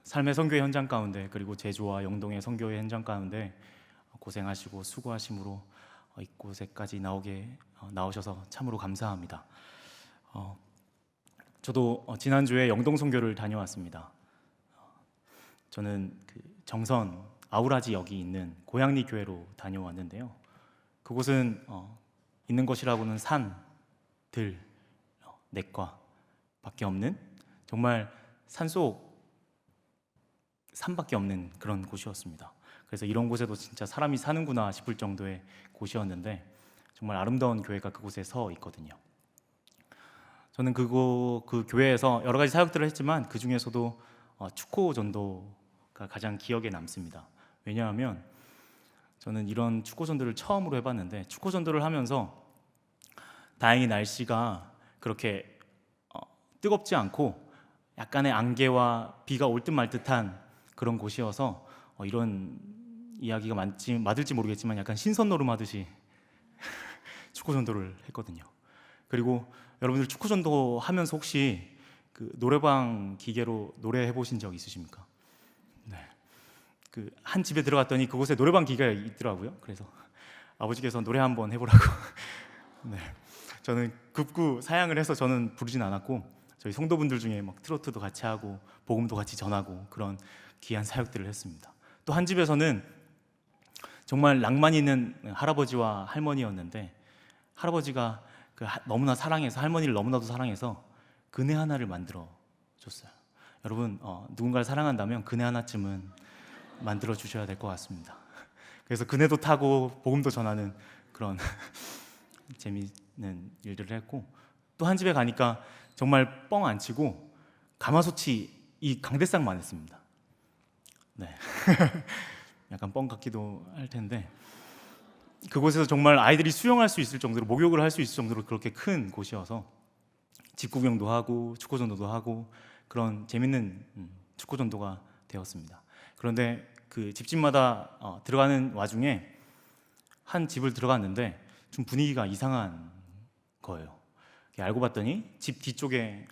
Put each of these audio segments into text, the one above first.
삶의 선교의 현장 가운데, 그리고 제주와 영동의 선교의 현장 가운데 고생하시고 수고하심으로 이곳에까지 나오셔서 참으로 감사합니다. 저도 지난주에 영동 선교를 다녀왔습니다. 저는 그 정선 아우라지역이 있는 고양리 교회로 다녀왔는데요. 그곳은 있는 것이라고는 산, 들, 냇가밖에 없는, 정말 산속 산밖에 없는 그런 곳이었습니다. 그래서 이런 곳에도 진짜 사람이 사는구나 싶을 정도의 곳이었는데, 정말 아름다운 교회가 그곳에 서 있거든요. 저는 그 교회에서 여러 가지 사역들을 했지만 그 중에서도 축호 전도가 가장 기억에 남습니다. 왜냐하면 저는 이런 축호 전도를 처음으로 해봤는데, 축호 전도를 하면서 다행히 날씨가 그렇게 뜨겁지 않고 약간의 안개와 비가 올 듯 말 듯한 그런 곳이어서 이런 이야기가 맞을지 모르겠지만 약간 신선 노름하듯이 축구 전도를 했거든요. 그리고 여러분들 축구 전도 하면서 혹시 그 노래방 기계로 노래해 보신 적 있으십니까? 네. 그 한 집에 들어갔더니 그곳에 노래방 기계가 있더라고요. 그래서 아버지께서 노래 한번 해보라고. 네. 저는 급구 사양을 해서 저는 부르진 않았고, 저희 성도분들 중에 막 트로트도 같이 하고 복음도 같이 전하고 그런 귀한 사역들을 했습니다. 또 한 집에서는 정말 낭만 있는 할아버지와 할머니였는데, 할아버지가 너무나 사랑해서, 할머니를 너무나도 사랑해서 그네 하나를 만들어 줬어요. 여러분, 누군가를 사랑한다면 그네 하나쯤은 만들어 주셔야 될 것 같습니다. 그래서 그네도 타고 복음도 전하는 그런 재미있는 일들을 했고, 또 한 집에 가니까 정말 뻥 안 치고 가마솥이 이 강대상만 했습니다. 네. 약간 뻥 같기도 할 텐데, 그곳에서 정말 아이들이 수영할 수 있을 정도로, 목욕을 할 수 있을 정도로 그렇게 큰 곳이어서 집 구경도 하고 축구 전도도 하고 그런 재밌는 축구 전도가 되었습니다. 그런데 그 집집마다 들어가는 와중에 한 집을 들어갔는데 좀 분위기가 이상한 거예요. 알고 봤더니 집 뒤쪽에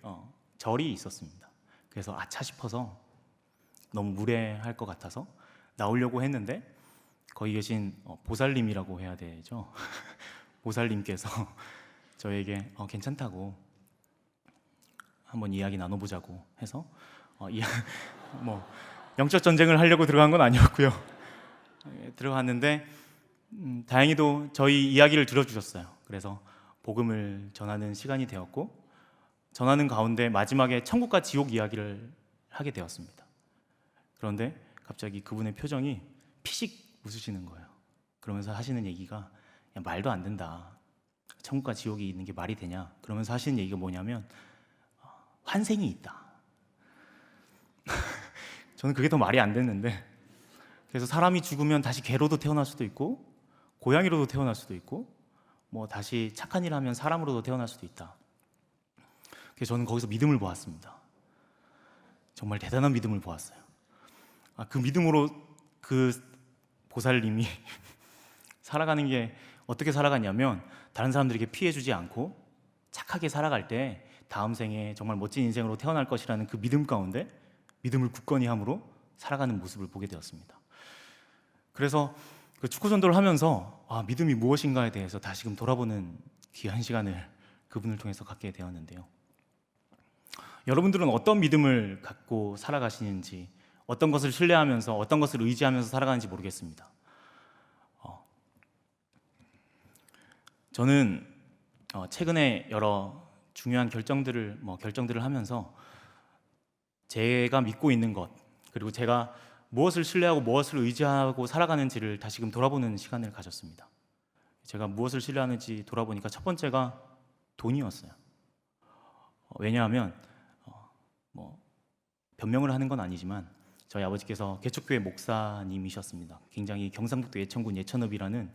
절이 있었습니다. 그래서 아차 싶어서 너무 무례할 것 같아서 나오려고 했는데, 거기 계신 보살님이라고 해야 되죠. 보살님께서 저에게 괜찮다고 한번 이야기 나눠보자고 해서 뭐 영적 전쟁을 하려고 들어간 건 아니었고요. 들어갔는데 다행히도 저희 이야기를 들어주셨어요. 그래서 복음을 전하는 시간이 되었고, 전하는 가운데 마지막에 천국과 지옥 이야기를 하게 되었습니다. 그런데 갑자기 그분의 표정이 피식 웃으시는 거예요. 그러면서 하시는 얘기가, 야, 말도 안 된다. 천국과 지옥이 있는 게 말이 되냐? 그러면서 하시는 얘기가 뭐냐면 환생이 있다. 저는 그게 더 말이 안 됐는데, 그래서 사람이 죽으면 다시 개로도 태어날 수도 있고 고양이로도 태어날 수도 있고 뭐 다시 착한 일 하면 사람으로도 태어날 수도 있다. 그래서 저는 거기서 믿음을 보았습니다. 정말 대단한 믿음을 보았어요. 그 믿음으로 그 보살님이 살아가는 게 어떻게 살아갔냐면, 다른 사람들에게 피해주지 않고 착하게 살아갈 때 다음 생에 정말 멋진 인생으로 태어날 것이라는 그 믿음 가운데 믿음을 굳건히 함으로 살아가는 모습을 보게 되었습니다. 그래서 그 축구 전도를 하면서 믿음이 무엇인가에 대해서 다시금 돌아보는 귀한 시간을 그분을 통해서 갖게 되었는데요. 여러분들은 어떤 믿음을 갖고 살아가시는지, 어떤 것을 신뢰하면서 어떤 것을 의지하면서 살아가는지 모르겠습니다. 저는 최근에 여러 중요한 결정들을 하면서 제가 믿고 있는 것, 그리고 제가 무엇을 신뢰하고 무엇을 의지하고 살아가는지를 다시금 돌아보는 시간을 가졌습니다. 제가 무엇을 신뢰하는지 돌아보니까 첫 번째가 돈이었어요. 왜냐하면 변명을 하는 건 아니지만 저희 아버지께서 개척교회 목사님이셨습니다. 굉장히 경상북도 예천군 예천읍이라는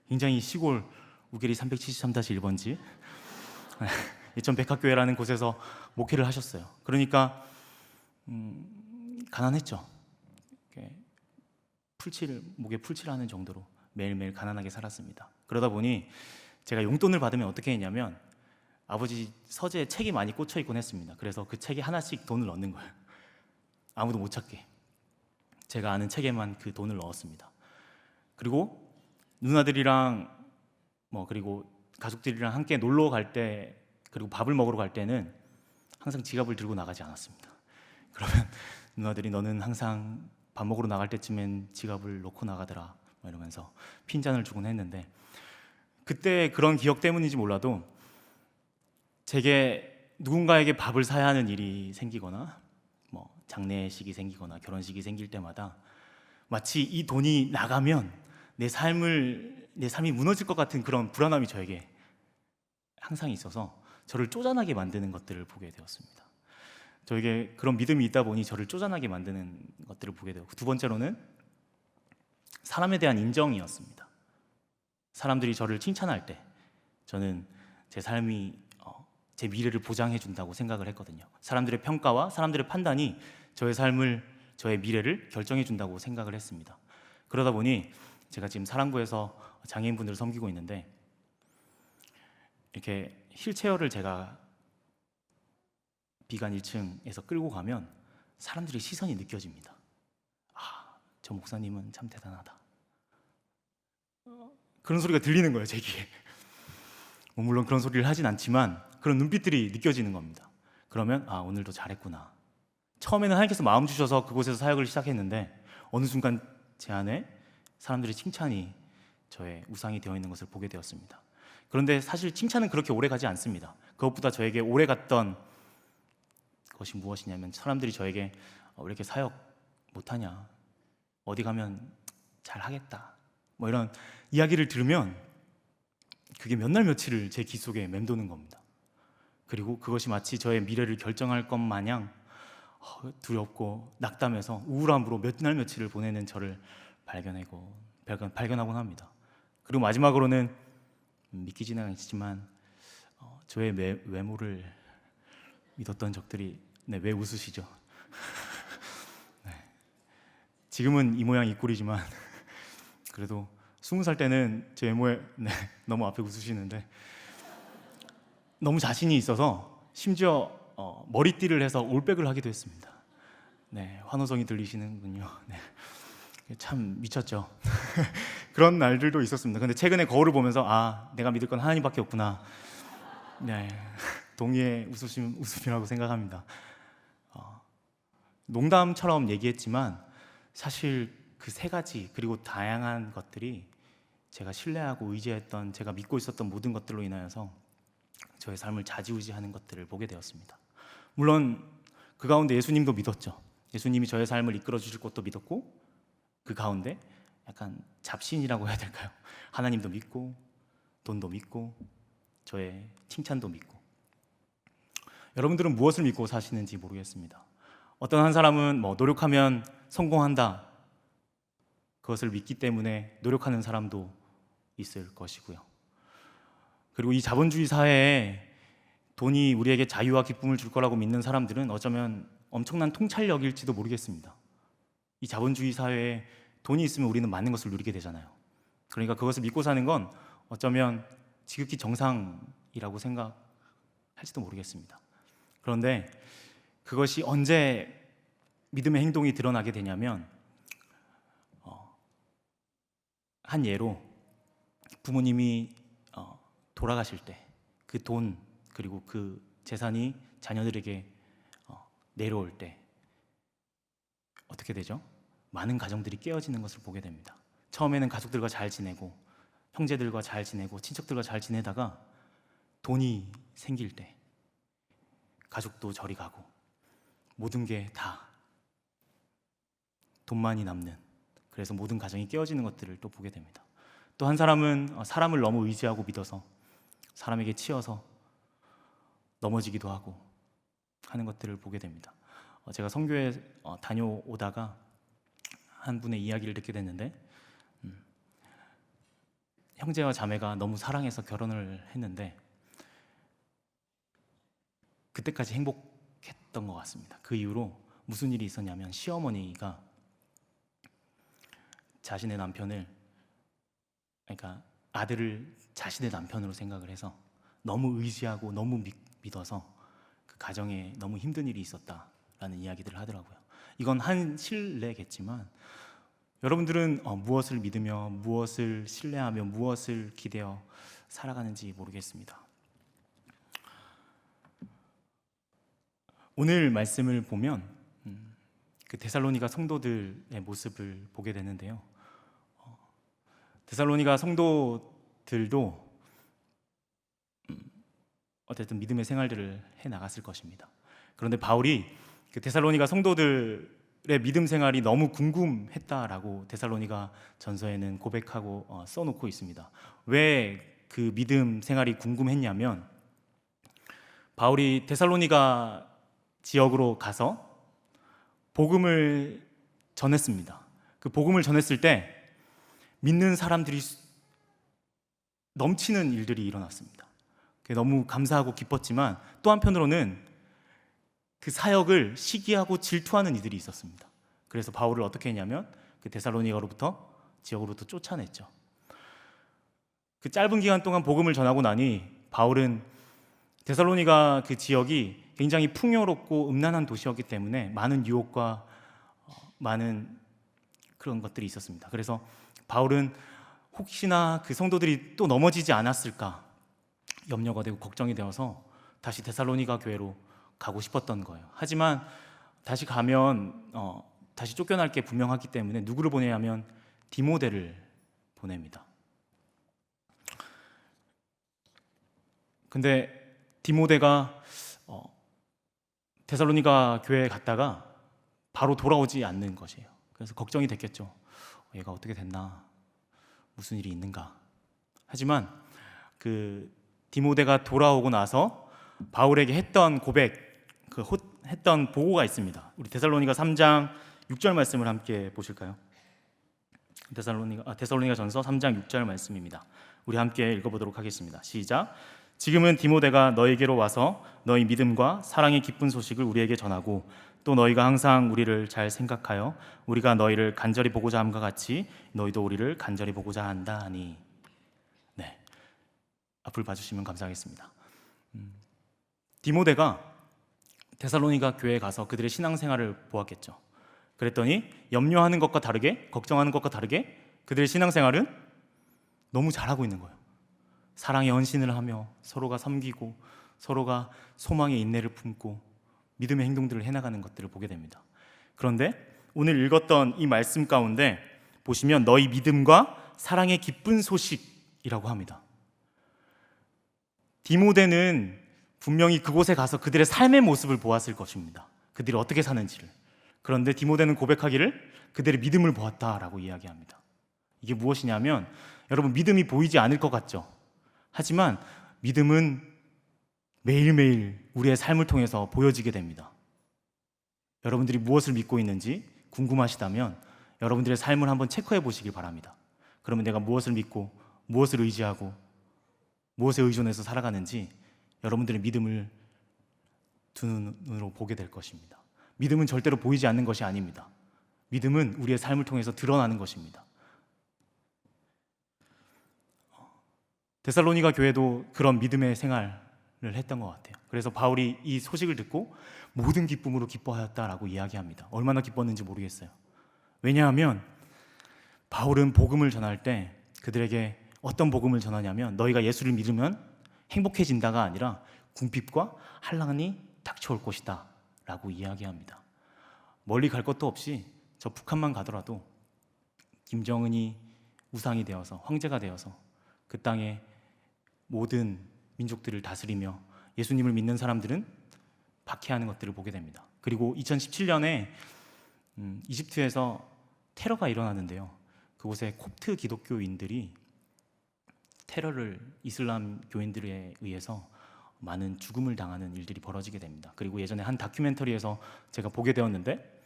굉장히 시골 우계리 373-1번지 예천 백합교회라는 곳에서 목회를 하셨어요. 그러니까 가난했죠. 목에 풀칠하는 정도로 매일매일 가난하게 살았습니다. 그러다 보니 제가 용돈을 받으면 어떻게 했냐면, 아버지 서재에 책이 많이 꽂혀 있곤 했습니다. 그래서 그 책에 하나씩 돈을 넣는 거예요. 아무도 못 찾게 제가 아는 책에만 그 돈을 넣었습니다. 그리고 누나들이랑 그리고 가족들이랑 함께 놀러 갈 때, 그리고 밥을 먹으러 갈 때는 항상 지갑을 들고 나가지 않았습니다. 그러면 누나들이 너는 항상 밥 먹으러 나갈 때쯤엔 지갑을 놓고 나가더라 이러면서 핀잔을 주곤 했는데, 그때 그런 기억 때문인지 몰라도 제게 누군가에게 밥을 사야 하는 일이 생기거나 장례식이 생기거나 결혼식이 생길 때마다 마치 이 돈이 나가면 내 삶이 무너질 것 같은 그런 불안함이 저에게 항상 있어서 저를 쪼잔하게 만드는 것들을 보게 되었습니다. 저에게 그런 믿음이 있다 보니 저를 쪼잔하게 만드는 것들을 보게 되었고, 두 번째로는 사람에 대한 인정이었습니다. 사람들이 저를 칭찬할 때 저는 제 삶이 제 미래를 보장해 준다고 생각을 했거든요. 사람들의 평가와 사람들의 판단이 저의 삶을, 저의 미래를 결정해 준다고 생각을 했습니다. 그러다 보니 제가 지금 사랑부에서 장애인분들을 섬기고 있는데, 이렇게 휠체어를 제가 비관 1층에서 끌고 가면 사람들의 시선이 느껴집니다. 저 목사님은 참 대단하다, 그런 소리가 들리는 거예요, 제 귀에. 물론 그런 소리를 하진 않지만 그런 눈빛들이 느껴지는 겁니다. 그러면 오늘도 잘했구나. 처음에는 하나님께서 마음 주셔서 그곳에서 사역을 시작했는데 어느 순간 제 안에 사람들의 칭찬이 저의 우상이 되어 있는 것을 보게 되었습니다. 그런데 사실 칭찬은 그렇게 오래 가지 않습니다. 그것보다 저에게 오래 갔던 것이 무엇이냐면, 사람들이 저에게 왜 이렇게 사역 못하냐, 어디 가면 잘하겠다, 이런 이야기를 들으면 그게 몇 날 며칠을 제 귀 속에 맴도는 겁니다. 그리고 그것이 마치 저의 미래를 결정할 것 마냥 두렵고 낙담해서 우울함으로 몇 날 며칠을 보내는 저를 발견하곤 합니다. 그리고 마지막으로는 믿기지는 않지만 저의 외모를 믿었던 적들이, 왜 웃으시죠? 네. 지금은 이 모양 이 꼴이지만 그래도 20살 때는 제 외모에 너무 앞에 웃으시는데, 너무 자신이 있어서 심지어 머리띠를 해서 올백을 하기도 했습니다. 환호성이 들리시는군요. 참 미쳤죠. 그런 날들도 있었습니다. 근데 최근에 거울을 보면서 내가 믿을 건 하나님밖에 없구나, 동의의 웃음이라고 생각합니다. 농담처럼 얘기했지만 사실 그 세 가지, 그리고 다양한 것들이 제가 신뢰하고 의지했던, 제가 믿고 있었던 모든 것들로 인하여서 저의 삶을 좌지우지하는 것들을 보게 되었습니다. 물론 그 가운데 예수님도 믿었죠. 예수님이 저의 삶을 이끌어 주실 것도 믿었고, 그 가운데 약간 잡신이라고 해야 될까요? 하나님도 믿고, 돈도 믿고, 저의 칭찬도 믿고. 여러분들은 무엇을 믿고 사시는지 모르겠습니다. 어떤 한 사람은 노력하면 성공한다, 그것을 믿기 때문에 노력하는 사람도 있을 것이고요. 그리고 이 자본주의 사회에 돈이 우리에게 자유와 기쁨을 줄 거라고 믿는 사람들은 어쩌면 엄청난 통찰력일지도 모르겠습니다. 이 자본주의 사회에 돈이 있으면 우리는 많은 것을 누리게 되잖아요. 그러니까 그것을 믿고 사는 건 어쩌면 지극히 정상이라고 생각할지도 모르겠습니다. 그런데 그것이 언제 믿음의 행동이 드러나게 되냐면, 한 예로 부모님이 돌아가실 때 그 돈, 그리고 그 재산이 자녀들에게 내려올 때 어떻게 되죠? 많은 가정들이 깨어지는 것을 보게 됩니다. 처음에는 가족들과 잘 지내고, 형제들과 잘 지내고, 친척들과 잘 지내다가 돈이 생길 때 가족도 저리 가고, 모든 게 다 돈만이 남는, 그래서 모든 가정이 깨어지는 것들을 또 보게 됩니다. 또 한 사람은 사람을 너무 의지하고 믿어서 사람에게 치여서 넘어지기도 하고 하는 것들을 보게 됩니다. 제가 선교에 다녀오다가 한 분의 이야기를 듣게 됐는데, 형제와 자매가 너무 사랑해서 결혼을 했는데 그때까지 행복했던 것 같습니다. 그 이후로 무슨 일이 있었냐면, 시어머니가 자신의 남편을, 그러니까 아들을 자신의 남편으로 생각을 해서 너무 의지하고 너무 믿어서 그 가정에 너무 힘든 일이 있었다라는 이야기들을 하더라고요. 이건 한 신뢰겠지만 여러분들은 무엇을 믿으며 무엇을 신뢰하며 무엇을 기대어 살아가는지 모르겠습니다. 오늘 말씀을 보면 그 데살로니가 성도들의 모습을 보게 되는데요. 데살로니가 성도들도 어쨌든 믿음의 생활들을 해 나갔을 것입니다. 그런데 바울이 그 데살로니가 성도들의 믿음 생활이 너무 궁금했다라고 데살로니가 전서에는 고백하고 써놓고 있습니다. 왜 그 믿음 생활이 궁금했냐면 바울이 데살로니가 지역으로 가서 복음을 전했습니다. 그 복음을 전했을 때 믿는 사람들이 넘치는 일들이 일어났습니다. 그게 너무 감사하고 기뻤지만 또 한편으로는 그 사역을 시기하고 질투하는 이들이 있었습니다. 그래서 바울을 어떻게 했냐면 그 데살로니가로부터 지역으로부터 쫓아냈죠. 그 짧은 기간 동안 복음을 전하고 나니 바울은 데살로니가 그 지역이 굉장히 풍요롭고 음란한 도시였기 때문에 많은 유혹과 많은 그런 것들이 있었습니다. 그래서 바울은 혹시나 그 성도들이 또 넘어지지 않았을까 염려가 되고 걱정이 되어서 다시 데살로니가 교회로 가고 싶었던 거예요. 하지만 다시 가면 다시 쫓겨날 게 분명하기 때문에 누구를 보내냐면 디모데를 보냅니다. 근데 디모데가 데살로니가 교회에 갔다가 바로 돌아오지 않는 것이에요. 그래서 걱정이 됐겠죠. 얘가 어떻게 됐나? 무슨 일이 있는가? 하지만 그 디모데가 돌아오고 나서 바울에게 했던 고백, 했던 보고가 있습니다. 우리 데살로니가 3장 6절 말씀을 함께 보실까요? 데살로니가 전서 3장 6절 말씀입니다. 우리 함께 읽어보도록 하겠습니다. 시작. 지금은 디모데가 너에게로 와서 너희 믿음과 사랑의 기쁜 소식을 우리에게 전하고 또 너희가 항상 우리를 잘 생각하여 우리가 너희를 간절히 보고자 함과 같이 너희도 우리를 간절히 보고자 한다 하니. 네, 앞을 봐주시면 감사하겠습니다. 디모데가 데살로니가 교회에 가서 그들의 신앙생활을 보았겠죠. 그랬더니 염려하는 것과 다르게, 걱정하는 것과 다르게 그들의 신앙생활은 너무 잘하고 있는 거예요. 사랑의 헌신을 하며 서로가 섬기고 서로가 소망의 인내를 품고 믿음의 행동들을 해나가는 것들을 보게 됩니다. 그런데 오늘 읽었던 이 말씀 가운데 보시면 너희 믿음과 사랑의 기쁜 소식이라고 합니다. 디모데는 분명히 그곳에 가서 그들의 삶의 모습을 보았을 것입니다. 그들이 어떻게 사는지를. 그런데 디모데는 고백하기를 그들의 믿음을 보았다라고 이야기합니다. 이게 무엇이냐면 여러분, 믿음이 보이지 않을 것 같죠? 하지만 믿음은 매일매일 우리의 삶을 통해서 보여지게 됩니다. 여러분들이 무엇을 믿고 있는지 궁금하시다면 여러분들의 삶을 한번 체크해 보시길 바랍니다. 그러면 내가 무엇을 믿고 무엇을 의지하고 무엇에 의존해서 살아가는지 여러분들의 믿음을 두 눈으로 보게 될 것입니다. 믿음은 절대로 보이지 않는 것이 아닙니다. 믿음은 우리의 삶을 통해서 드러나는 것입니다. 데살로니가 교회도 그런 믿음의 생활을 했던 것 같아요. 그래서 바울이 이 소식을 듣고 모든 기쁨으로 기뻐하였다라고 이야기합니다. 얼마나 기뻤는지 모르겠어요. 왜냐하면 바울은 복음을 전할 때 그들에게 어떤 복음을 전하냐면 너희가 예수를 믿으면 행복해진다가 아니라 궁핍과 한란이 닥쳐올 것이다 라고 이야기합니다. 멀리 갈 것도 없이 저 북한만 가더라도 김정은이 우상이 되어서 황제가 되어서 그 땅에 모든 민족들을 다스리며 예수님을 믿는 사람들은 박해하는 것들을 보게 됩니다. 그리고 2017년에 이집트에서 테러가 일어나는데요. 그곳에 콥트 기독교인들이 테러를 이슬람 교인들에 의해서 많은 죽음을 당하는 일들이 벌어지게 됩니다. 그리고 예전에 한 다큐멘터리에서 제가 보게 되었는데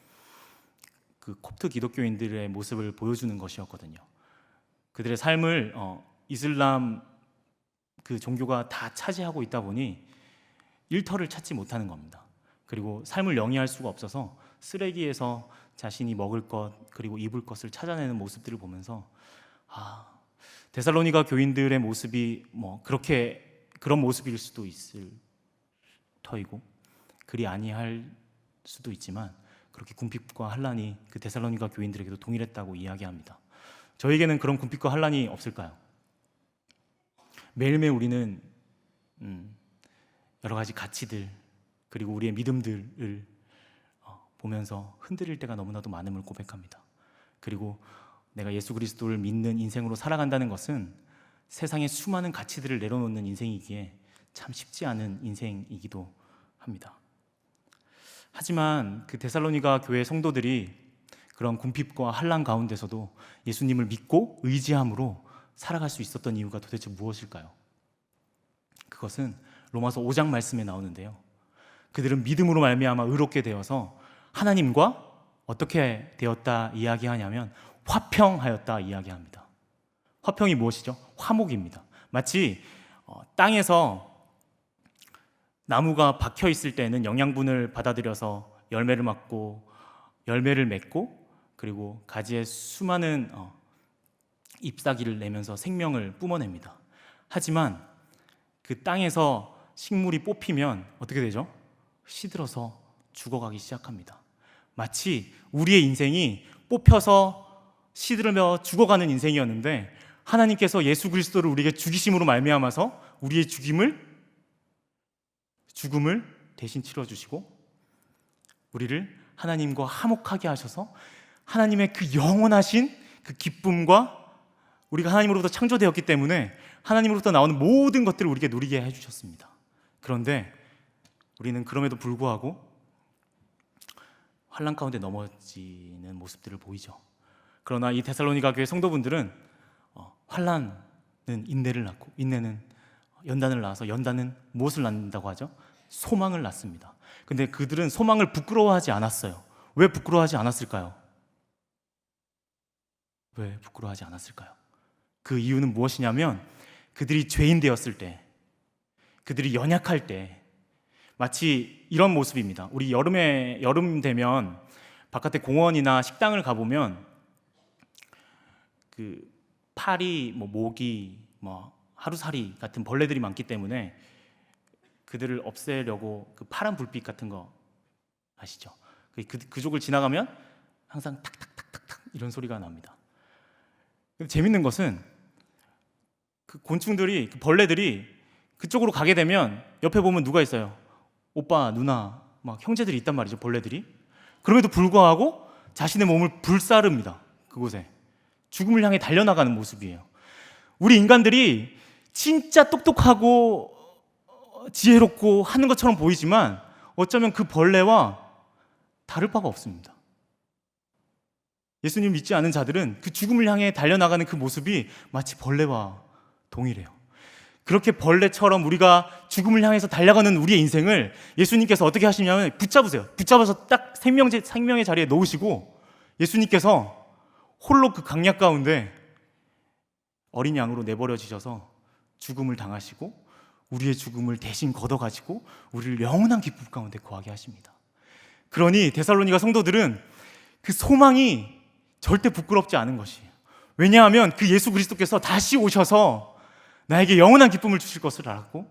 그 콥트 기독교인들의 모습을 보여주는 것이었거든요. 그들의 삶을 이슬람 그 종교가 다 차지하고 있다 보니 일터를 찾지 못하는 겁니다. 그리고 삶을 영위할 수가 없어서 쓰레기에서 자신이 먹을 것 그리고 입을 것을 찾아내는 모습들을 보면서 데살로니가 교인들의 모습이 그렇게 그런 모습일 수도 있을 터이고 그리 아니할 수도 있지만 그렇게 궁핍과 환란이 그 데살로니가 교인들에게도 동일했다고 이야기합니다. 저에게는 그런 궁핍과 환란이 없을까요? 매일매일 우리는 여러 가지 가치들 그리고 우리의 믿음들을 보면서 흔들릴 때가 너무나도 많음을 고백합니다. 그리고 내가 예수 그리스도를 믿는 인생으로 살아간다는 것은 세상의 수많은 가치들을 내려놓는 인생이기에 참 쉽지 않은 인생이기도 합니다. 하지만 그 데살로니가 교회 성도들이 그런 궁핍과 환난 가운데서도 예수님을 믿고 의지함으로 살아갈 수 있었던 이유가 도대체 무엇일까요? 그것은 로마서 5장 말씀에 나오는데요. 그들은 믿음으로 말미암아 의롭게 되어서 하나님과 어떻게 되었다 이야기하냐면 화평하였다 이야기합니다. 화평이 무엇이죠? 화목입니다. 마치 땅에서 나무가 박혀 있을 때는 영양분을 받아들여서 열매를 맺고 열매를 맺고 그리고 가지에 수많은 잎사귀를 내면서 생명을 뿜어냅니다. 하지만 그 땅에서 식물이 뽑히면 어떻게 되죠? 시들어서 죽어가기 시작합니다. 마치 우리의 인생이 뽑혀서 시들며 죽어가는 인생이었는데 하나님께서 예수 그리스도를 우리에게 죽이심으로 말미암아서 우리의 죽음을 대신 치러주시고 우리를 하나님과 화목하게 하셔서 하나님의 그 영원하신 그 기쁨과 우리가 하나님으로부터 창조되었기 때문에 하나님으로부터 나오는 모든 것들을 우리에게 누리게 해주셨습니다. 그런데 우리는 그럼에도 불구하고 환난 가운데 넘어지는 모습들을 보이죠. 그러나 이 데살로니가 교회 성도분들은 환난은 인내를 낳고 인내는 연단을 낳아서 연단은 무엇을 낳는다고 하죠? 소망을 낳습니다. 근데 그들은 소망을 부끄러워하지 않았어요. 왜 부끄러워하지 않았을까요? 왜 부끄러워하지 않았을까요? 그 이유는 무엇이냐면 그들이 죄인 되었을 때, 그들이 연약할 때 마치 이런 모습입니다. 우리 여름 되면 바깥에 공원이나 식당을 가보면 그 파리, 모기, 하루살이 같은 벌레들이 많기 때문에 그들을 없애려고 그 파란 불빛 같은 거 아시죠? 그쪽을 지나가면 항상 탁탁탁탁탁 이런 소리가 납니다. 근데 재밌는 것은 그 곤충들이, 그 벌레들이 그쪽으로 가게 되면 옆에 보면 누가 있어요? 오빠, 누나, 막 형제들이 있단 말이죠, 벌레들이. 그럼에도 불구하고 자신의 몸을 불사릅니다. 그곳에 죽음을 향해 달려나가는 모습이에요. 우리 인간들이 진짜 똑똑하고 지혜롭고 하는 것처럼 보이지만 어쩌면 그 벌레와 다를 바가 없습니다. 예수님 믿지 않은 자들은 그 죽음을 향해 달려나가는 그 모습이 마치 벌레와 동일해요. 그렇게 벌레처럼 우리가 죽음을 향해서 달려가는 우리의 인생을 예수님께서 어떻게 하시냐면 붙잡으세요. 붙잡아서 딱 생명의 자리에 놓으시고 예수님께서 홀로 그 강약 가운데 어린 양으로 내버려지셔서 죽음을 당하시고 우리의 죽음을 대신 걷어가시고 우리를 영원한 기쁨 가운데 거하게 하십니다. 그러니 데살로니가 성도들은 그 소망이 절대 부끄럽지 않은 것이에요. 왜냐하면 그 예수 그리스도께서 다시 오셔서 나에게 영원한 기쁨을 주실 것을 알았고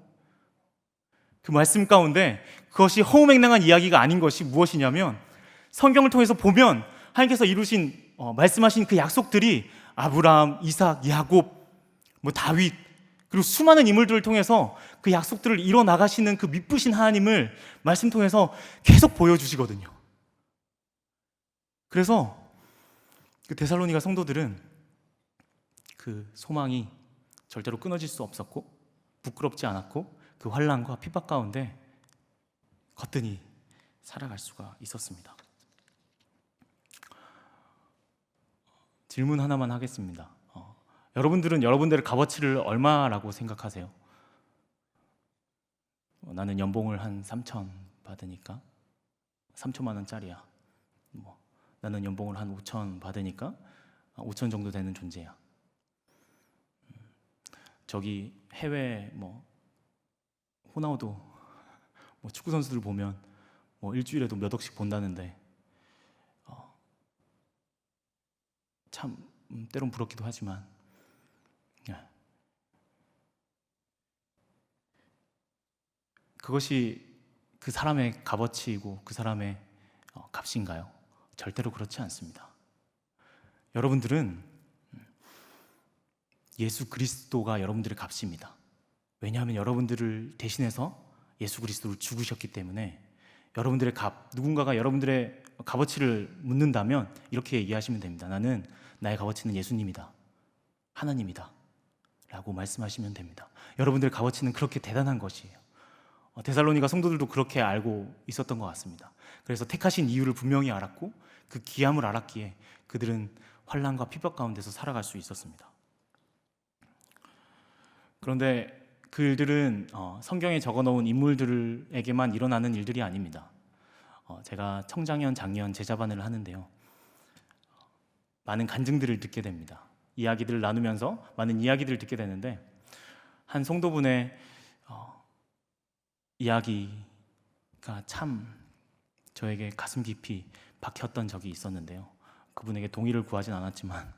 그 말씀 가운데 그것이 허무맹랑한 이야기가 아닌 것이 무엇이냐면 성경을 통해서 보면 하나님께서 이루신 말씀하신 그 약속들이 아브라함, 이삭, 야곱, 다윗 그리고 수많은 인물들을 통해서 그 약속들을 이뤄 나가시는 그 미쁘신 하나님을 말씀 통해서 계속 보여주시거든요. 그래서 그 데살로니가 성도들은 그 소망이 절대로 끊어질 수 없었고 부끄럽지 않았고 그 환난과 핍박 가운데 거뜬히 살아갈 수가 있었습니다. 질문 하나만 하겠습니다. 여러분들은 여러분들의 값어치를 얼마라고 생각하세요? 나는 연봉을 한 3천 받으니까 3천만 원짜리야. 나는 연봉을 한 5천 받으니까 5천 정도 되는 존재야. 저기 해외 호나우도 축구 선수들 보면 일주일에도 몇 억씩 본다는데 참 때론 부럽기도 하지만 그것이 그 사람의 값어치이고 그 사람의 값인가요? 절대로 그렇지 않습니다. 여러분들은 예수 그리스도가 여러분들의 값입니다. 왜냐하면 여러분들을 대신해서 예수 그리스도를 죽으셨기 때문에 여러분들의 값, 누군가가 여러분들의 값어치를 묻는다면 이렇게 얘기하시면 됩니다. 나는 나의 값어치는 예수님이다, 하나님이다 라고 말씀하시면 됩니다. 여러분들의 값어치는 그렇게 대단한 것이에요. 데살로니가 성도들도 그렇게 알고 있었던 것 같습니다. 그래서 택하신 이유를 분명히 알았고 그 귀함을 알았기에 그들은 환난과 핍박 가운데서 살아갈 수 있었습니다. 그런데 그 일들은 성경에 적어놓은 인물들에게만 일어나는 일들이 아닙니다. 제가 청장년, 장년 제자반을 하는데요, 많은 간증들을 듣게 됩니다. 이야기들을 나누면서 많은 이야기들을 듣게 되는데 한 성도분의 이야기가 참 저에게 가슴 깊이 박혔던 적이 있었는데요. 그분에게 동의를 구하진 않았지만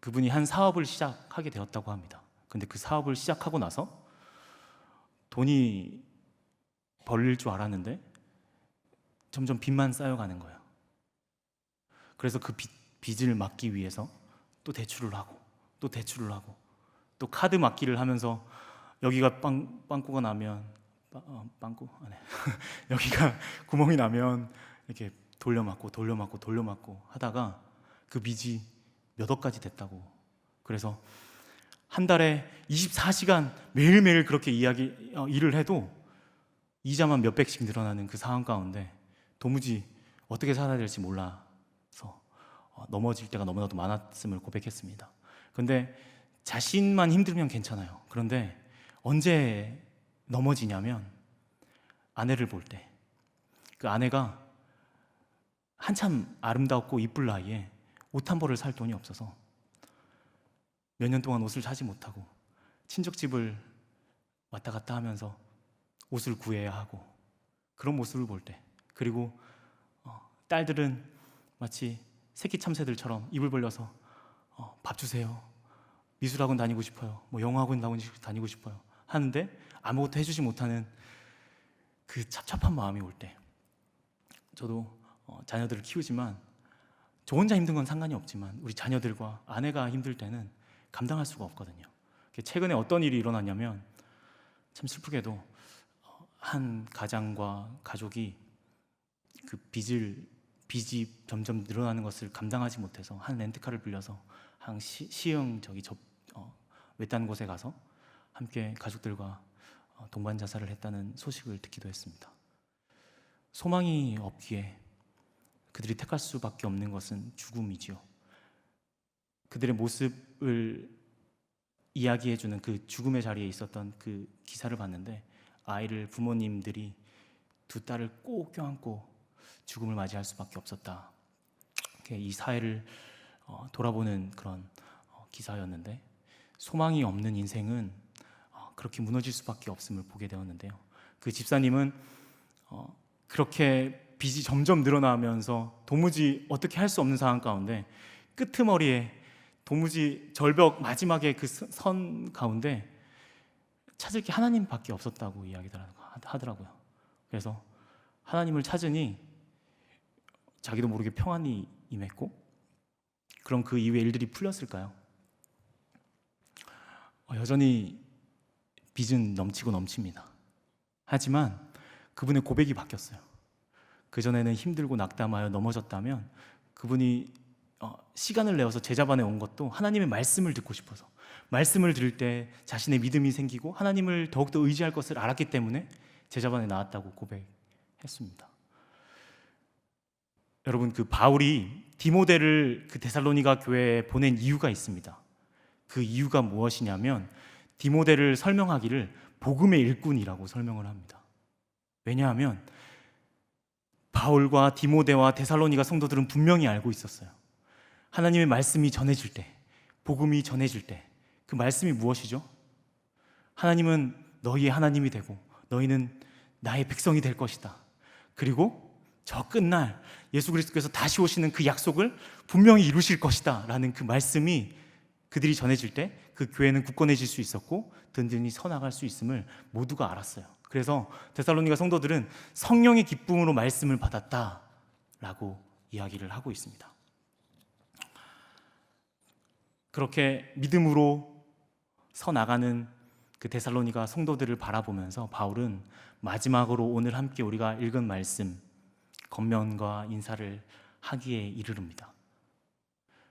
그분이 한 사업을 시작하게 되었다고 합니다. 근데 그 사업을 시작하고 나서 돈이 벌릴 줄 알았는데 점점 빚만 쌓여가는 거예요. 그래서 그 빚을 막기 위해서 또 대출을 하고 또 대출을 하고 또 카드 막기를 하면서 여기가 빵꾸가 나면 빵꾸? 네. 여기가 구멍이 나면 이렇게 돌려막고 하다가 그 빚이 몇 억까지 됐다고. 그래서 한 달에 24시간 매일매일 그렇게 일을 해도 이자만 몇백씩 늘어나는 그 상황 가운데 도무지 어떻게 살아야 될지 몰라서 넘어질 때가 너무나도 많았음을 고백했습니다. 그런데 자신만 힘들면 괜찮아요. 그런데 언제 넘어지냐면 아내를 볼 때, 그 아내가 한참 아름답고 이쁠 나이에 옷 한 벌을 살 돈이 없어서 몇 년 동안 옷을 사지 못하고 친척집을 왔다 갔다 하면서 옷을 구해야 하고 그런 모습을 볼 때, 그리고 딸들은 마치 새끼 참새들처럼 입을 벌려서 밥 주세요, 미술학원 다니고 싶어요, 영어학원 다니고 싶어요 하는데 아무것도 해주지 못하는 그 찹찹한 마음이 올 때, 저도 자녀들을 키우지만 저 혼자 힘든 건 상관이 없지만 우리 자녀들과 아내가 힘들 때는 감당할 수가 없거든요. 최근에 어떤 일이 일어났냐면 참 슬프게도 한 가장과 가족이 그 빚이 점점 늘어나는 것을 감당하지 못해서 한 렌트카를 빌려서 한 시흥 외딴 곳에 가서 함께 가족들과 동반 자살을 했다는 소식을 듣기도 했습니다. 소망이 없기에 그들이 택할 수밖에 없는 것은 죽음이지요. 그들의 모습을 이야기해주는 그 죽음의 자리에 있었던 그 기사를 봤는데 부모님들이 두 딸을 꼭 껴안고 죽음을 맞이할 수밖에 없었다. 이 사회를 돌아보는 그런 기사였는데, 소망이 없는 인생은 그렇게 무너질 수밖에 없음을 보게 되었는데요. 그 집사님은 그렇게 빚이 점점 늘어나면서 도무지 어떻게 할 수 없는 상황 가운데 끄트머리에 도무지 절벽 마지막에 그 선 가운데 찾을 게 하나님밖에 없었다고 하더라고요. 그래서 하나님을 찾으니 자기도 모르게 평안이 임했고, 그럼 그 이후에 일들이 풀렸을까요? 여전히 빚은 넘치고 넘칩니다. 하지만 그분의 고백이 바뀌었어요. 그전에는 힘들고 낙담하여 넘어졌다면 그분이 시간을 내어서 제자반에 온 것도 하나님의 말씀을 듣고 싶어서, 말씀을 들을 때 자신의 믿음이 생기고 하나님을 더욱더 의지할 것을 알았기 때문에 제자반에 나왔다고 고백했습니다. 여러분, 그 바울이 디모데를 그 데살로니가 교회에 보낸 이유가 있습니다. 그 이유가 무엇이냐면 디모데를 설명하기를 복음의 일꾼이라고 설명을 합니다. 왜냐하면 바울과 디모데와 데살로니가 성도들은 분명히 알고 있었어요. 하나님의 말씀이 전해질 때, 복음이 전해질 때 그 말씀이 무엇이죠? 하나님은 너희의 하나님이 되고 너희는 나의 백성이 될 것이다. 그리고 저 끝날 예수 그리스도께서 다시 오시는 그 약속을 분명히 이루실 것이다 라는 그 말씀이 그들이 전해질 때 그 교회는 굳건해질 수 있었고 든든히 서나갈 수 있음을 모두가 알았어요. 그래서 데살로니가 성도들은 성령의 기쁨으로 말씀을 받았다라고 이야기를 하고 있습니다. 그렇게 믿음으로 서 나가는 그 데살로니가 성도들을 바라보면서 바울은 마지막으로 오늘 함께 우리가 읽은 말씀, 권면과 인사를 하기에 이르릅니다.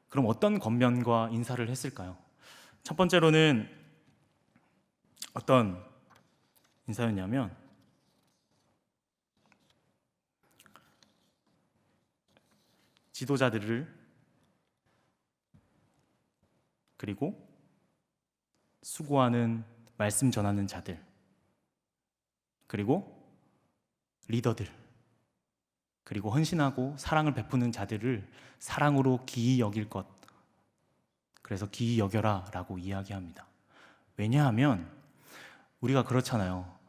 그럼 어떤 권면과 인사를 했을까요? 첫 번째로는 어떤 인사였냐면 지도자들을 그리고 수고하는 말씀 전하는 자들 그리고 리더들 그리고 헌신하고 사랑을 베푸는 자들을 사랑으로 기이 여길 것, 그래서 기이 여겨라 라고 이야기합니다. 왜냐하면 우리가 그렇잖아요.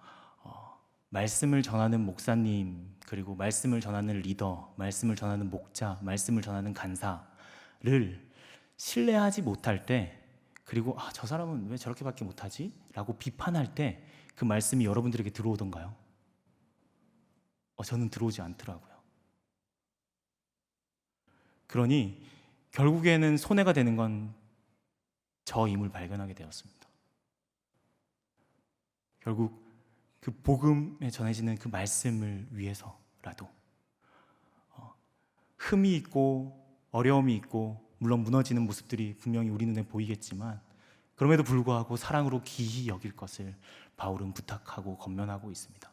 말씀을 전하는 목사님, 그리고 말씀을 전하는 리더, 말씀을 전하는 목자, 말씀을 전하는 간사를 신뢰하지 못할 때, 그리고 저 사람은 왜 저렇게밖에 못하지? 라고 비판할 때 그 말씀이 여러분들에게 들어오던가요? 저는 들어오지 않더라고요. 그러니 결국에는 손해가 되는 건 저임을 발견하게 되었습니다. 결국 그 복음에 전해지는 그 말씀을 위해서라도 흠이 있고 어려움이 있고 물론 무너지는 모습들이 분명히 우리 눈에 보이겠지만 그럼에도 불구하고 사랑으로 기이 여길 것을 바울은 부탁하고 권면하고 있습니다.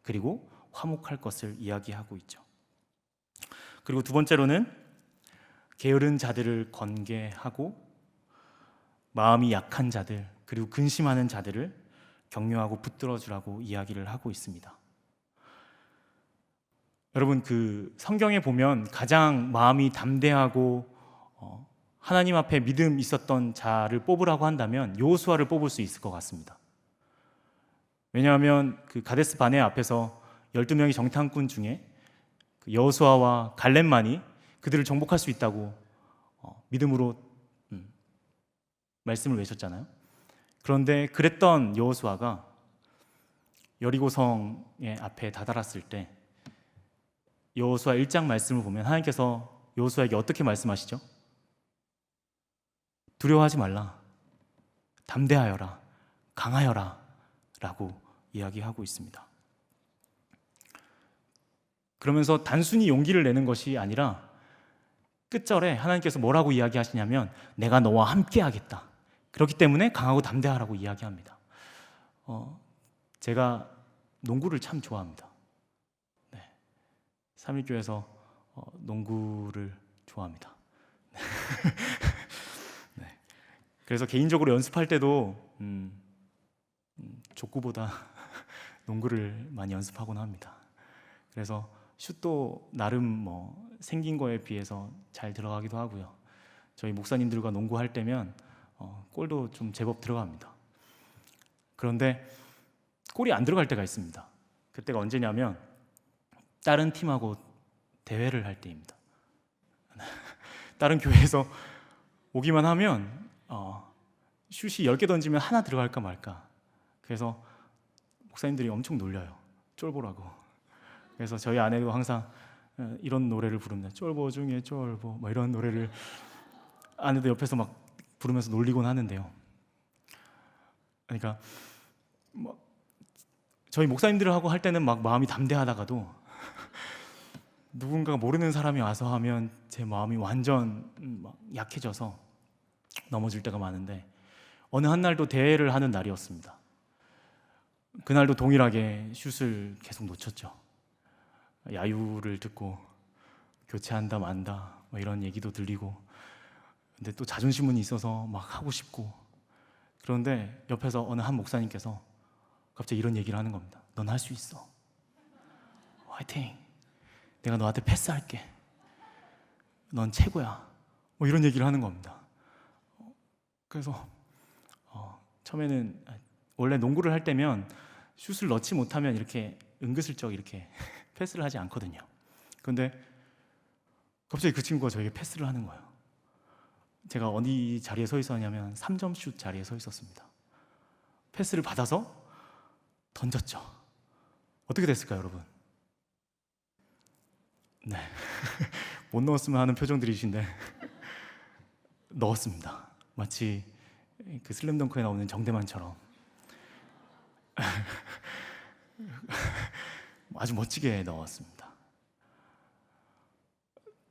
그리고 화목할 것을 이야기하고 있죠. 그리고 두 번째로는 게으른 자들을 권계하고 마음이 약한 자들 그리고 근심하는 자들을 격려하고 붙들어주라고 이야기를 하고 있습니다. 여러분, 그 성경에 보면 가장 마음이 담대하고 하나님 앞에 믿음 있었던 자를 뽑으라고 한다면 여호수아를 뽑을 수 있을 것 같습니다. 왜냐하면 그 가데스 바네 앞에서 12명의 정탐꾼 중에 여호수아와 갈렙만이 그들을 정복할 수 있다고 믿음으로 말씀을 외쳤잖아요. 그런데 그랬던 여호수아가 여리고성의 앞에 다다랐을 때 여호수아 1장 말씀을 보면 하나님께서 여호수아에게 어떻게 말씀하시죠? 두려워하지 말라, 담대하여라, 강하여라 라고 이야기하고 있습니다. 그러면서 단순히 용기를 내는 것이 아니라 끝절에 하나님께서 뭐라고 이야기하시냐면 내가 너와 함께 하겠다, 그렇기 때문에 강하고 담대하라고 이야기합니다. 제가 농구를 참 좋아합니다. 네. 삼일교에서 농구를 좋아합니다. 네. 그래서 개인적으로 연습할 때도 족구보다 농구를 많이 연습하곤 합니다. 그래서 슛도 나름 생긴 거에 비해서 잘 들어가기도 하고요. 저희 목사님들과 농구할 때면 골도 좀 제법 들어갑니다. 그런데 골이 안 들어갈 때가 있습니다. 그때가 언제냐면 다른 팀하고 대회를 할 때입니다. 다른 교회에서 오기만 하면 슛이 10개 던지면 하나 들어갈까 말까. 그래서 목사님들이 엄청 놀려요. 쫄보라고. 그래서 저희 아내도 항상 이런 노래를 부릅니다. 쫄보 중에 쫄보, 이런 노래를 아내도 옆에서 막 부르면서 놀리곤 하는데요. 그러니까 저희 목사님들하고 할 때는 막 마음이 담대하다가도 누군가 모르는 사람이 와서 하면 제 마음이 완전 막 약해져서 넘어질 때가 많은데 어느 한 날도 대회를 하는 날이었습니다. 그날도 동일하게 슛을 계속 놓쳤죠. 야유를 듣고 교체한다 만다 이런 얘기도 들리고, 근데 또 자존심은 있어서 막 하고 싶고, 그런데 옆에서 어느 한 목사님께서 갑자기 이런 얘기를 하는 겁니다. 넌 할 수 있어. 화이팅. 내가 너한테 패스할게. 넌 최고야. 이런 얘기를 하는 겁니다. 그래서 처음에는 원래 농구를 할 때면 슛을 넣지 못하면 이렇게 은근슬쩍 이렇게 패스를 하지 않거든요. 그런데 갑자기 그 친구가 저에게 패스를 하는 거예요. 제가 어디 자리에 서 있었냐면 3점 슛 자리에 서 있었습니다. 패스를 받아서 던졌죠. 어떻게 됐을까요, 여러분? 네. 못 넣었으면 하는 표정들이신데 넣었습니다. 마치 그 슬램덩크에 나오는 정대만처럼 아주 멋지게 넣었습니다.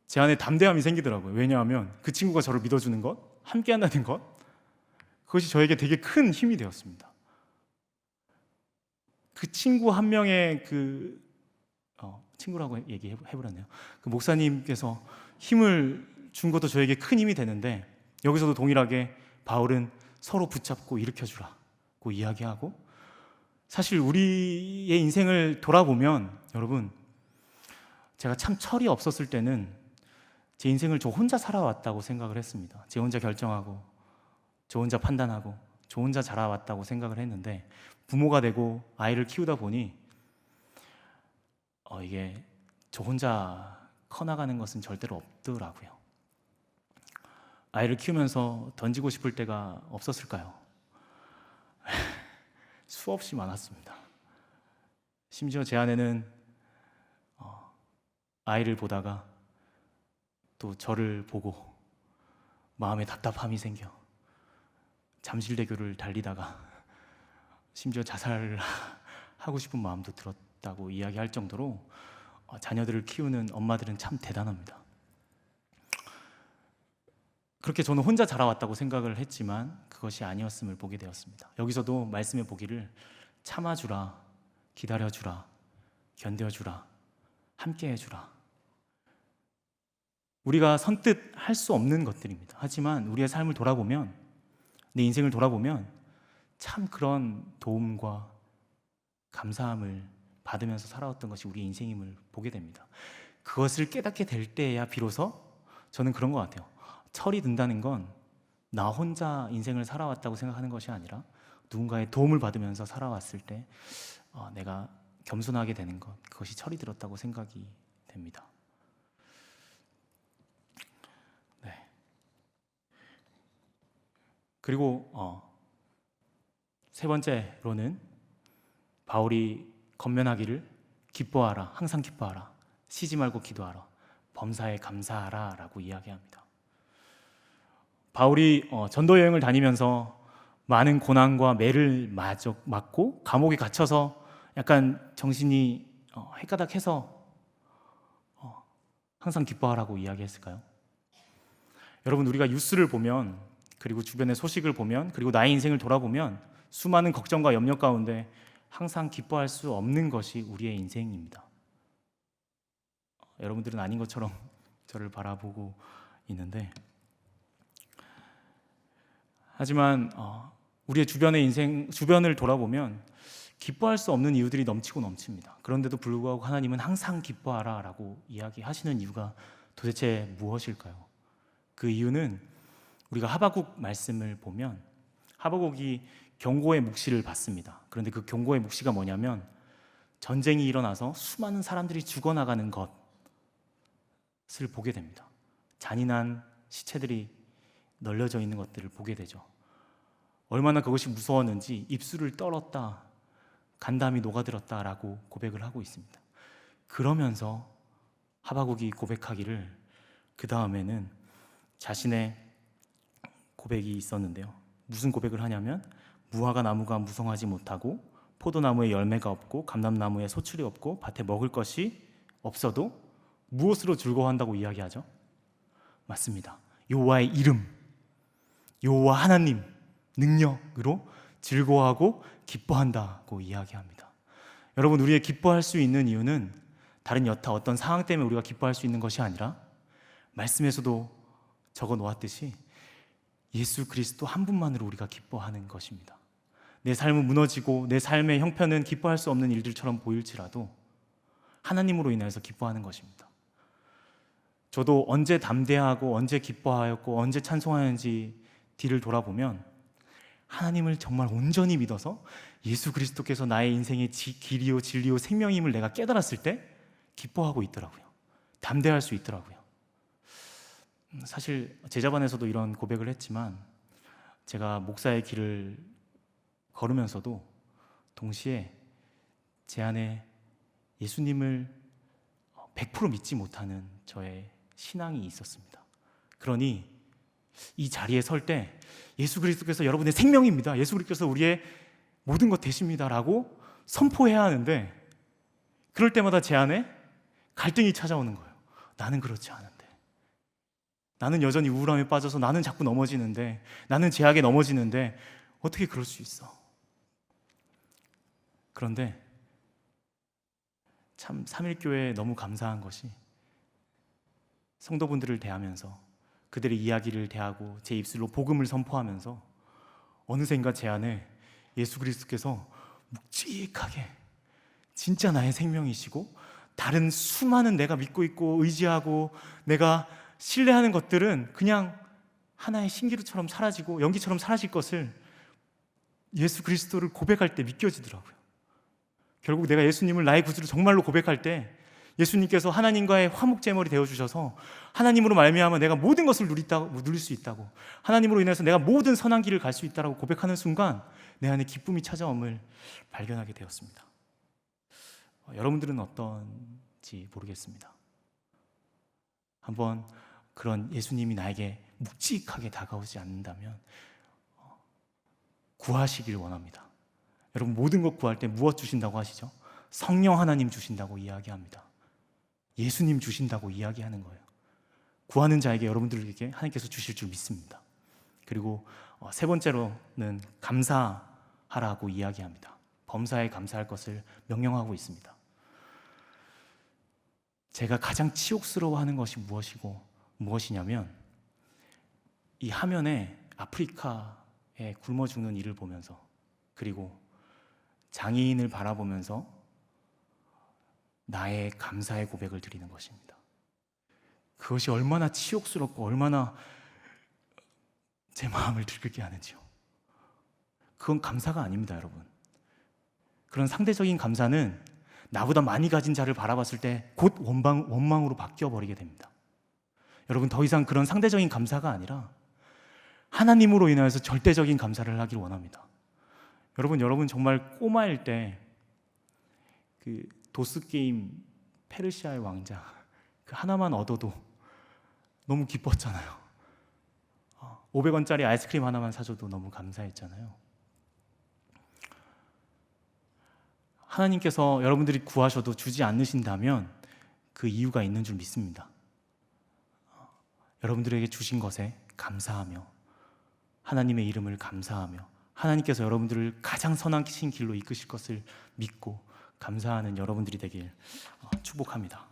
제 안에 담대함이 생기더라고요. 왜냐하면 그 친구가 저를 믿어주는 것, 함께 한다는 것, 그것이 저에게 되게 큰 힘이 되었습니다. 그 친구 한 명의 친구라고 얘기해버렸네요. 그 목사님께서 힘을 준 것도 저에게 큰 힘이 되는데, 여기서도 동일하게 바울은 서로 붙잡고 일으켜주라고 이야기하고, 사실 우리의 인생을 돌아보면 여러분, 제가 참 철이 없었을 때는 제 인생을 저 혼자 살아왔다고 생각을 했습니다. 제 혼자 결정하고, 저 혼자 판단하고, 저 혼자 자라왔다고 생각을 했는데, 부모가 되고 아이를 키우다 보니 이게 저 혼자 커나가는 것은 절대로 없더라고요. 아이를 키우면서 던지고 싶을 때가 없었을까요? 수없이 많았습니다. 심지어 제 아내는 아이를 보다가 또 저를 보고 마음에 답답함이 생겨 잠실대교를 달리다가 심지어 자살을 하고 싶은 마음도 들었다고 이야기할 정도로 자녀들을 키우는 엄마들은 참 대단합니다. 그렇게 저는 혼자 자라왔다고 생각을 했지만 그것이 아니었음을 보게 되었습니다. 여기서도 말씀해 보기를 참아주라, 기다려주라, 견뎌주라, 함께해주라. 우리가 선뜻 할 수 없는 것들입니다. 하지만 우리의 삶을 돌아보면, 내 인생을 돌아보면 참 그런 도움과 감사함을 받으면서 살아왔던 것이 우리의 인생임을 보게 됩니다. 그것을 깨닫게 될 때야 비로소 저는 그런 것 같아요. 철이 든다는 건 나 혼자 인생을 살아왔다고 생각하는 것이 아니라 누군가의 도움을 받으면서 살아왔을 때 내가 겸손하게 되는 것, 그것이 철이 들었다고 생각이 됩니다. 네. 그리고 세 번째로는 바울이 건면하기를 기뻐하라, 항상 기뻐하라, 쉬지 말고 기도하라, 범사에 감사하라 라고 이야기합니다. 바울이 전도 여행을 다니면서 많은 고난과 매를 맞고 감옥에 갇혀서 약간 정신이 헷가닥해서 항상 기뻐하라고 이야기했을까요? 여러분, 우리가 뉴스를 보면, 그리고 주변의 소식을 보면, 그리고 나의 인생을 돌아보면 수많은 걱정과 염려 가운데 항상 기뻐할 수 없는 것이 우리의 인생입니다. 여러분들은 아닌 것처럼 저를 바라보고 있는데, 하지만 우리의 주변을 돌아보면 기뻐할 수 없는 이유들이 넘치고 넘칩니다. 그런데도 불구하고 하나님은 항상 기뻐하라 라고 이야기하시는 이유가 도대체 무엇일까요? 그 이유는 우리가 하박국 말씀을 보면 하박국이 경고의 묵시를 받습니다. 그런데 그 경고의 묵시가 뭐냐면 전쟁이 일어나서 수많은 사람들이 죽어나가는 것을 보게 됩니다. 잔인한 시체들이 널려져 있는 것들을 보게 되죠. 얼마나 그것이 무서웠는지 입술을 떨었다, 간담이 녹아들었다라고 고백을 하고 있습니다. 그러면서 하박국이 고백하기를, 그 다음에는 자신의 고백이 있었는데요. 무슨 고백을 하냐면 무화과 나무가 무성하지 못하고 포도나무에 열매가 없고 감람나무에 소출이 없고 밭에 먹을 것이 없어도 무엇으로 즐거워한다고 이야기하죠? 맞습니다. 여호와의 이름, 여호와 하나님 능력으로 즐거워하고 기뻐한다고 이야기합니다. 여러분, 우리의 기뻐할 수 있는 이유는 다른 여타 어떤 상황 때문에 우리가 기뻐할 수 있는 것이 아니라 말씀에서도 적어 놓았듯이 예수 그리스도 한 분만으로 우리가 기뻐하는 것입니다. 내 삶은 무너지고 내 삶의 형편은 기뻐할 수 없는 일들처럼 보일지라도 하나님으로 인해서 기뻐하는 것입니다. 저도 언제 담대하고 언제 기뻐하였고 언제 찬송하였는지 뒤를 돌아보면 하나님을 정말 온전히 믿어서 예수 그리스도께서 나의 인생의 길이요 진리요 생명임을 내가 깨달았을 때 기뻐하고 있더라고요. 담대할 수 있더라고요. 사실 제자반에서도 이런 고백을 했지만 제가 목사의 길을 걸으면서도 동시에 제 안에 예수님을 100% 믿지 못하는 저의 신앙이 있었습니다. 그러니 이 자리에 설 때 예수 그리스도께서 여러분의 생명입니다, 예수 그리스도께서 우리의 모든 것 되십니다 라고 선포해야 하는데, 그럴 때마다 제 안에 갈등이 찾아오는 거예요. 나는 그렇지 않은데, 나는 여전히 우울함에 빠져서 나는 자꾸 넘어지는데, 나는 제약에 넘어지는데 어떻게 그럴 수 있어. 그런데 참 삼일교회에 너무 감사한 것이, 성도분들을 대하면서 그들의 이야기를 대하고 제 입술로 복음을 선포하면서 어느샌가 제 안에 예수 그리스도께서 묵직하게 진짜 나의 생명이시고, 다른 수많은 내가 믿고 있고 의지하고 내가 신뢰하는 것들은 그냥 하나의 신기루처럼 사라지고 연기처럼 사라질 것을 예수 그리스도를 고백할 때 믿겨지더라고요. 결국 내가 예수님을 나의 구주로 정말로 고백할 때 예수님께서 하나님과의 화목제물이 되어주셔서 하나님으로 말미암아 내가 모든 것을 누릴 수 있다고, 하나님으로 인해서 내가 모든 선한 길을 갈 수 있다고 고백하는 순간 내 안에 기쁨이 찾아옴을 발견하게 되었습니다. 여러분들은 어떤지 모르겠습니다. 한번 그런 예수님이 나에게 묵직하게 다가오지 않는다면 구하시길 원합니다. 여러분, 모든 것 구할 때 무엇 주신다고 하시죠? 성령 하나님 주신다고 이야기합니다. 예수님 주신다고 이야기하는 거예요. 구하는 자에게 여러분들에게 하나님께서 주실 줄 믿습니다. 그리고 세 번째로는 감사하라고 이야기합니다. 범사에 감사할 것을 명령하고 있습니다. 제가 가장 치욕스러워하는 것이 무엇이냐면, 이 화면에 아프리카에 굶어 죽는 이를 보면서, 그리고 장애인을 바라보면서 나의 감사의 고백을 드리는 것입니다. 그것이 얼마나 치욕스럽고 얼마나 제 마음을 들끓게 하는지요. 그건 감사가 아닙니다, 여러분. 그런 상대적인 감사는 나보다 많이 가진 자를 바라봤을 때 곧 원망으로 바뀌어버리게 됩니다. 여러분, 더 이상 그런 상대적인 감사가 아니라 하나님으로 인하여서 절대적인 감사를 하기를 원합니다. 여러분 정말 꼬마일 때 그 도스 게임 페르시아의 왕자 그 하나만 얻어도 너무 기뻤잖아요. 500원짜리 아이스크림 하나만 사줘도 너무 감사했잖아요. 하나님께서 여러분들이 구하셔도 주지 않으신다면 그 이유가 있는 줄 믿습니다. 여러분들에게 주신 것에 감사하며 하나님의 이름을 감사하며 하나님께서 여러분들을 가장 선하신 길로 이끄실 것을 믿고 감사하는 여러분들이 되길 축복합니다.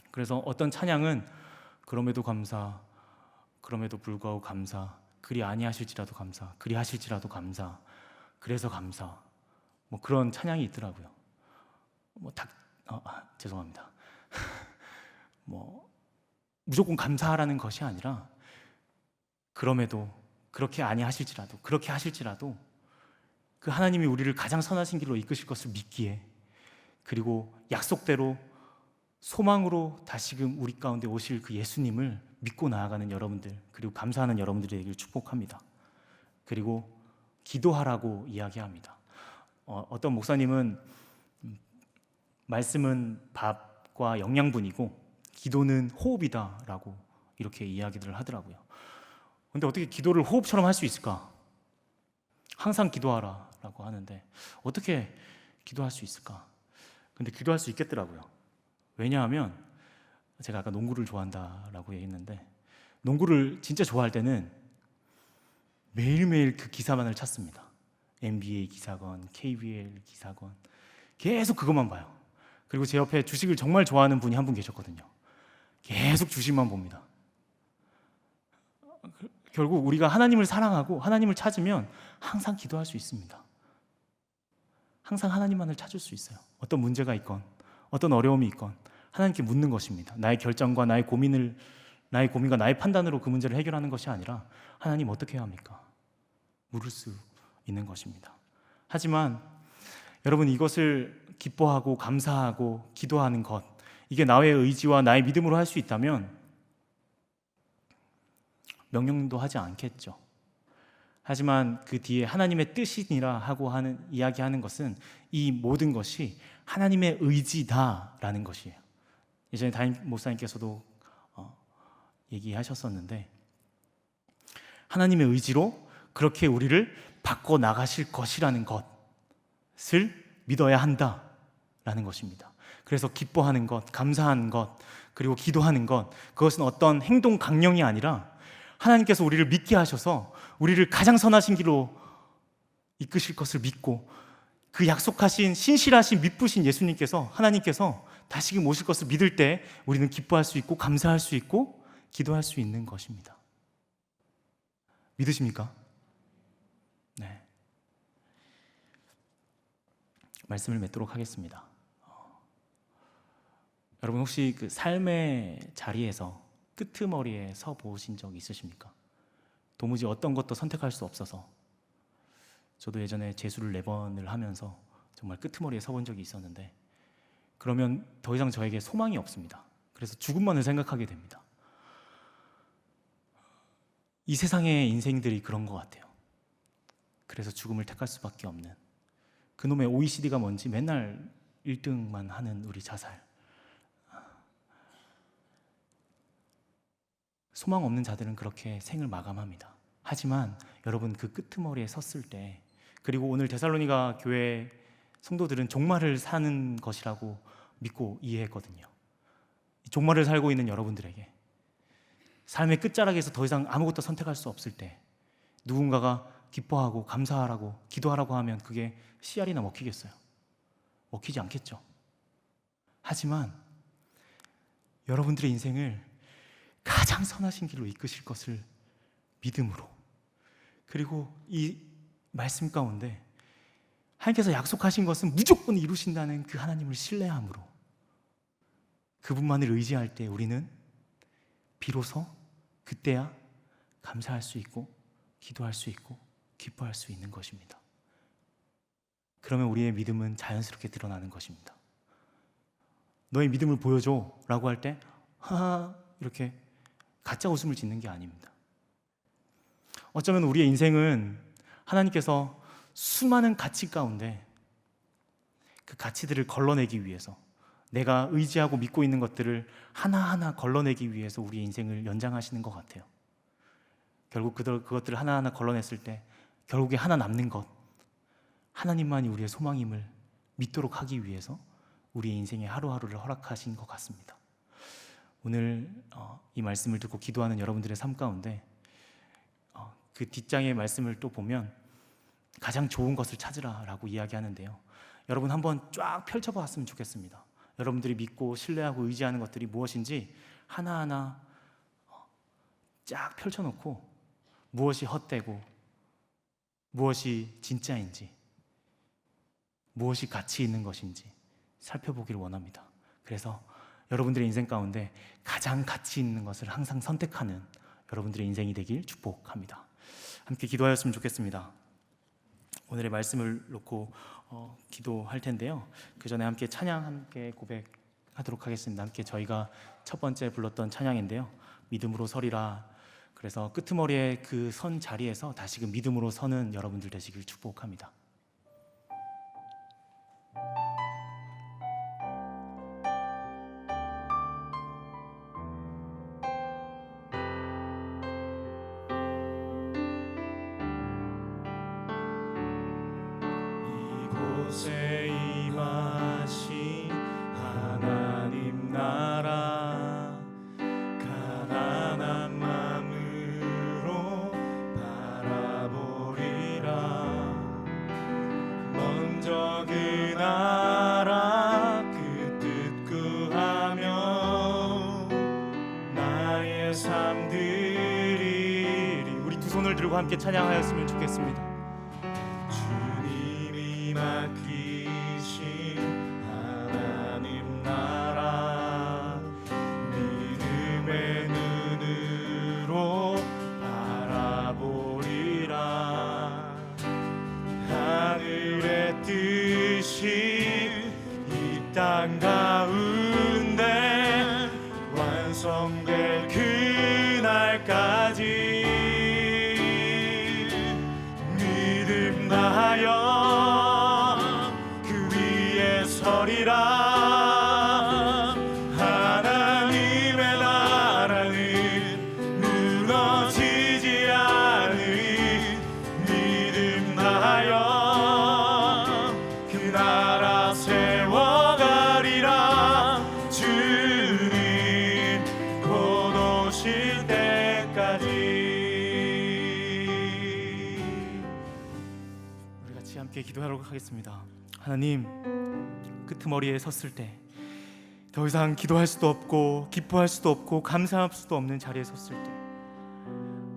그래서 어떤 찬양은 그럼에도 감사, 그럼에도 불구하고 감사, 그리 아니하실지라도 감사, 그리 하실지라도 감사, 그래서 감사, 뭐 그런 찬양이 있더라고요. 죄송합니다. 무조건 감사하라는 것이 아니라, 그럼에도 그렇게 아니하실지라도, 그렇게 하실지라도 그 하나님이 우리를 가장 선하신 길로 이끄실 것을 믿기에, 그리고 약속대로 소망으로 다시금 우리 가운데 오실 그 예수님을 믿고 나아가는 여러분들, 그리고 감사하는 여러분들이 되기를 축복합니다. 그리고 기도하라고 이야기합니다. 어떤 목사님은 말씀은 밥과 영양분이고 기도는 호흡이다라고 이렇게 이야기들을 하더라고요. 근데 어떻게 기도를 호흡처럼 할 수 있을까? 항상 기도하라라고 하는데 어떻게 기도할 수 있을까? 근데 기도할 수 있겠더라고요. 왜냐하면 제가 아까 농구를 좋아한다라고 얘기했는데, 농구를 진짜 좋아할 때는 매일매일 그 기사만을 찾습니다. NBA 기사건, KBL 기사건, 계속 그것만 봐요. 그리고 제 옆에 주식을 정말 좋아하는 분이 한 분 계셨거든요. 계속 주식만 봅니다. 결국 우리가 하나님을 사랑하고 하나님을 찾으면 항상 기도할 수 있습니다. 항상 하나님만을 찾을 수 있어요. 어떤 문제가 있건 어떤 어려움이 있건 하나님께 묻는 것입니다. 나의 결정과 나의 고민과 나의 판단으로 그 문제를 해결하는 것이 아니라, 하나님 어떻게 해야 합니까? 물을 수 있는 것입니다. 하지만 여러분, 이것을 기뻐하고 감사하고 기도하는 것, 이게 나의 의지와 나의 믿음으로 할 수 있다면 명령도 하지 않겠죠. 하지만 그 뒤에 하나님의 뜻이니라 하고 이야기하는 것은 이 모든 것이 하나님의 의지다라는 것이에요. 예전에 담임 목사님께서도 얘기하셨었는데, 하나님의 의지로 그렇게 우리를 바꿔 나가실 것이라는 것을 믿어야 한다라는 것입니다. 그래서 기뻐하는 것, 감사하는 것, 그리고 기도하는 것, 그것은 어떤 행동 강령이 아니라 하나님께서 우리를 믿게 하셔서 우리를 가장 선하신 길로 이끄실 것을 믿고, 그 약속하신 신실하신 믿으신 예수님께서, 하나님께서 다시금 오실 것을 믿을 때 우리는 기뻐할 수 있고 감사할 수 있고 기도할 수 있는 것입니다. 믿으십니까? 네. 말씀을 맺도록 하겠습니다. 여러분 혹시 그 삶의 자리에서 끄트머리에 서 보신 적 있으십니까? 도무지 어떤 것도 선택할 수 없어서, 저도 예전에 재수를 4번을 하면서 정말 끄트머리에 서본 적이 있었는데, 그러면 더 이상 저에게 소망이 없습니다. 그래서 죽음만을 생각하게 됩니다. 이 세상의 인생들이 그런 것 같아요. 그래서 죽음을 택할 수밖에 없는, 그놈의 OECD가 뭔지 맨날 1등만 하는 우리 자살. 소망 없는 자들은 그렇게 생을 마감합니다. 하지만 여러분, 그 끄트머리에 섰을 때, 그리고 오늘 데살로니가 교회 성도들은 종말을 사는 것이라고 믿고 이해했거든요. 종말을 살고 있는 여러분들에게 삶의 끝자락에서 더 이상 아무것도 선택할 수 없을 때 누군가가 기뻐하고 감사하라고 기도하라고 하면 그게 씨알이나 먹히겠어요? 먹히지 않겠죠. 하지만 여러분들의 인생을 가장 선하신 길로 이끄실 것을 믿음으로, 그리고 이 말씀 가운데 하나님께서 약속하신 것은 무조건 이루신다는 그 하나님을 신뢰함으로, 그분만을 의지할 때 우리는 비로소 그때야 감사할 수 있고 기도할 수 있고 기뻐할 수 있는 것입니다. 그러면 우리의 믿음은 자연스럽게 드러나는 것입니다. 너의 믿음을 보여줘 라고 할 때 하하 이렇게 가짜 웃음을 짓는 게 아닙니다. 어쩌면 우리의 인생은 하나님께서 수많은 가치 가운데 그 가치들을 걸러내기 위해서, 내가 의지하고 믿고 있는 것들을 하나하나 걸러내기 위해서 우리의 인생을 연장하시는 것 같아요. 결국 그것들을 하나하나 걸러냈을 때 결국에 하나 남는 것, 하나님만이 우리의 소망임을 믿도록 하기 위해서 우리의 인생의 하루하루를 허락하신 것 같습니다. 오늘 이 말씀을 듣고 기도하는 여러분들의 삶 가운데 그 뒷장의 말씀을 또 보면 가장 좋은 것을 찾으라라고 이야기하는데요. 여러분 한번 쫙 펼쳐봤으면 좋겠습니다. 여러분들이 믿고 신뢰하고 의지하는 것들이 무엇인지 하나하나 쫙 펼쳐놓고 무엇이 헛되고 무엇이 진짜인지, 무엇이 가치 있는 것인지 살펴보기를 원합니다. 그래서 여러분들의 인생 가운데 가장 가치 있는 것을 항상 선택하는 여러분들의 인생이 되길 축복합니다. 함께 기도하였으면 좋겠습니다. 오늘의 말씀을 놓고 기도할 텐데요. 그 전에 함께 찬양 함께 고백하도록 하겠습니다. 함께 저희가 첫 번째 불렀던 찬양인데요. 믿음으로 서리라. 그래서 끄트머리의 그 선 자리에서 다시금 믿음으로 서는 여러분들 되시길 축복합니다. 이곳에 임하신 하나님 나라, 가난한 마음으로 바라보리라. 먼저 그 나라 그 뜻 구하며 나의 삶 드리리. 우리 두 손을 들고 함께 찬양하였으면 좋겠습니다. 맡기신 하나님 나라, 믿음의 눈으로 바라보리라. 하늘의 뜻이 이 땅 가운데 완성될 그날까지 믿음 다하여 그 위에 서리 기도하도록 하겠습니다. 하나님, 끄트머리에 섰을 때 더 이상 기도할 수도 없고 기뻐할 수도 없고 감사할 수도 없는 자리에 섰을 때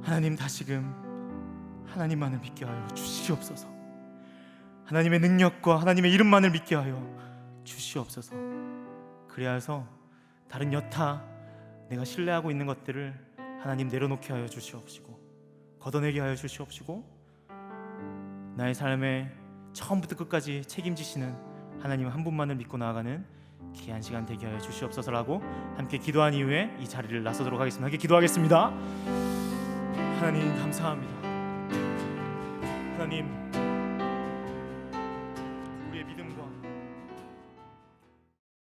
하나님, 다시금 하나님만을 믿게 하여 주시옵소서. 하나님의 능력과 하나님의 이름만을 믿게 하여 주시옵소서. 그리하여서 다른 여타 내가 신뢰하고 있는 것들을 하나님 내려놓게 하여 주시옵시고 걷어내게 하여 주시옵시고 나의 삶에 처음부터 끝까지 책임지시는 하나님 한 분만을 믿고 나아가는 귀한 시간 되게 하여 주시옵소서라고 함께 기도한 이후에 이 자리를 나서도록 하겠습니다. 함께 기도하겠습니다. 하나님 감사합니다. 하나님,